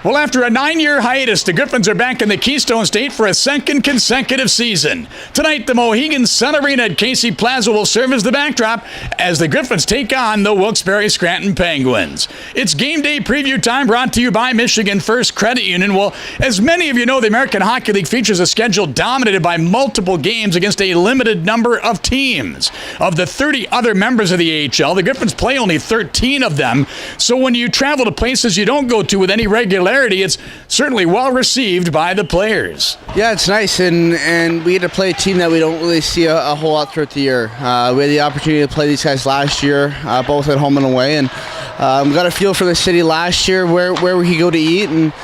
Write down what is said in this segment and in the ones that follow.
Well, after a 9-year hiatus, the Griffins are back in the Keystone State for a second consecutive season. Tonight, the Mohegan Sun Arena at Casey Plaza will serve as the backdrop as the Griffins take on the Wilkes-Barre Scranton Penguins. It's game day preview time, brought to you by Michigan First Credit Union. Well, as many of you know, the American Hockey League features a schedule dominated by multiple games against a limited number of teams. Of the 30 other members of the AHL, the Griffins play only 13 of them. So when you travel to places you don't go to with any regularity, it's certainly well received by the players. Yeah, it's nice, and we get to play a team that we don't really see a whole lot throughout the year. We had the opportunity to play these guys last year, both at home and away, and we got a feel for the city last year, where we could go to eat, and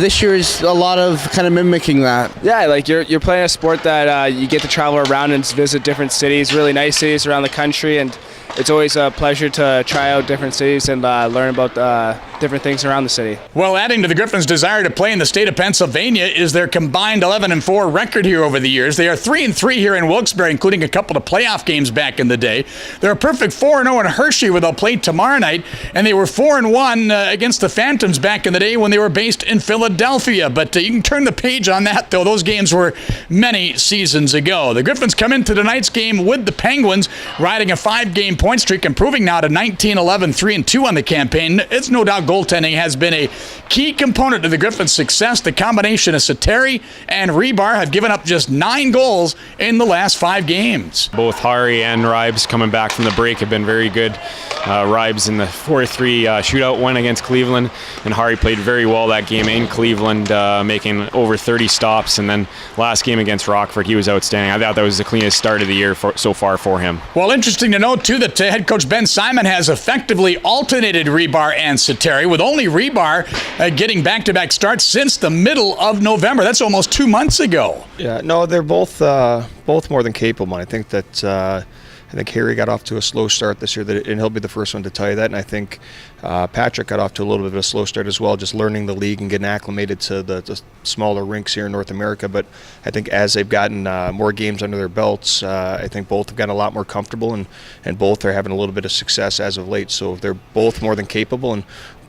this year is a lot of kind of mimicking that. Yeah, like you're playing a sport that you get to travel around and visit different cities, really nice cities around the country, and it's always a pleasure to try out different cities and learn about different things around the city. Well, adding to the Griffins' desire to play in the state of Pennsylvania is their combined 11-4 record here over the years. They are 3-3 here in Wilkes-Barre, including a couple of playoff games back in the day. They're a perfect 4-0 in Hershey, where they'll play tomorrow night, and they were 4-1 against the Phantoms back in the day when they were based in Philadelphia. But you can turn the page on that, though. Those games were many seasons ago. The Griffins come into tonight's game with the Penguins, riding a 5-game point streak, improving now to 19-11, 3-2 on the campaign. It's no doubt goaltending has been a key component to the Griffins' success. The combination of Sateri and Rebar have given up just 9 goals in the last 5 games. Both Hari and Ribes coming back from the break have been very good. Ribes in the 4-3 shootout win against Cleveland, and Hari played very well that game in Cleveland, making over 30 stops, and then last game against Rockford, he was outstanding. I thought that was the cleanest start of the year so far for him. Well, interesting to note, too, that head coach Ben Simon has effectively alternated Rebar and Sateri, with only Rebar getting back-to-back starts since the middle of November. That's almost 2 months ago. Yeah, no, they're both more than capable. I think that Harry got off to a slow start this year, and he'll be the first one to tell you that. And I think Patrick got off to a little bit of a slow start as well, just learning the league and getting acclimated to the smaller rinks here in North America. But I think as they've gotten more games under their belts, I think both have gotten a lot more comfortable, and both are having a little bit of success as of late. So they're both more than capable, and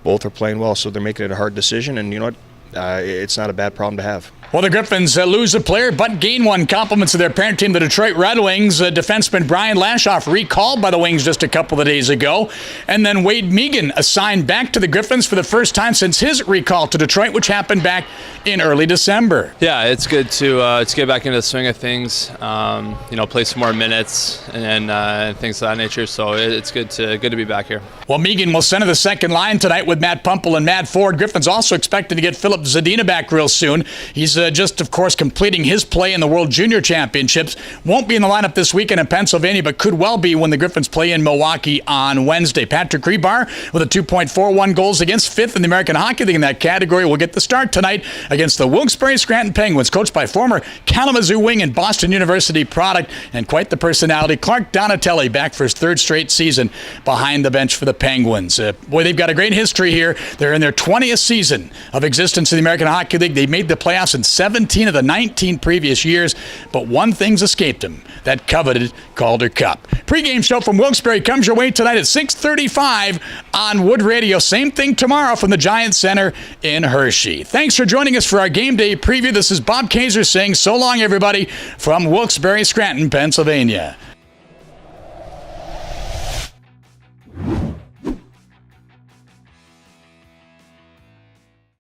both are playing well. So they're making it a hard decision, and you know what? It's not a bad problem to have. Well, the Griffins lose a player but gain one. Compliments of their parent team, the Detroit Red Wings. Defenseman Brian Lashoff recalled by the Wings just a couple of days ago. And then Wade Megan assigned back to the Griffins for the first time since his recall to Detroit, which happened back in early December. Yeah, it's good to get back into the swing of things, play some more minutes and things of that nature. So it's good to be back here. Well, Megan will center the second line tonight with Matt Pumple and Matt Ford. Griffins also expected to get Philip Zadina back real soon. He's just, of course, completing his play in the World Junior Championships. Won't be in the lineup this weekend in Pennsylvania, but could well be when the Griffins play in Milwaukee on Wednesday. Patrick Rebar with a 2.41 goals against, 5th in the American Hockey League in that category, will get the start tonight against the Wilkes-Barre Scranton Penguins, coached by former Kalamazoo wing and Boston University product, and quite the personality, Clark Donatelli, back for his 3rd straight season behind the bench for the Penguins. Boy, they've got a great history here. They're in their 20th season of existence in the American Hockey League. They made the playoffs in 17 of the 19 previous years, but one thing's escaped them, that coveted Calder Cup. Pre-game show from Wilkes-Barre comes your way tonight at 6:35 on Wood Radio. Same thing tomorrow from the Giant Center in Hershey. Thanks for joining us for our game day preview. This is Bob Kaiser saying so long, everybody, from Wilkes-Barre, Scranton, Pennsylvania.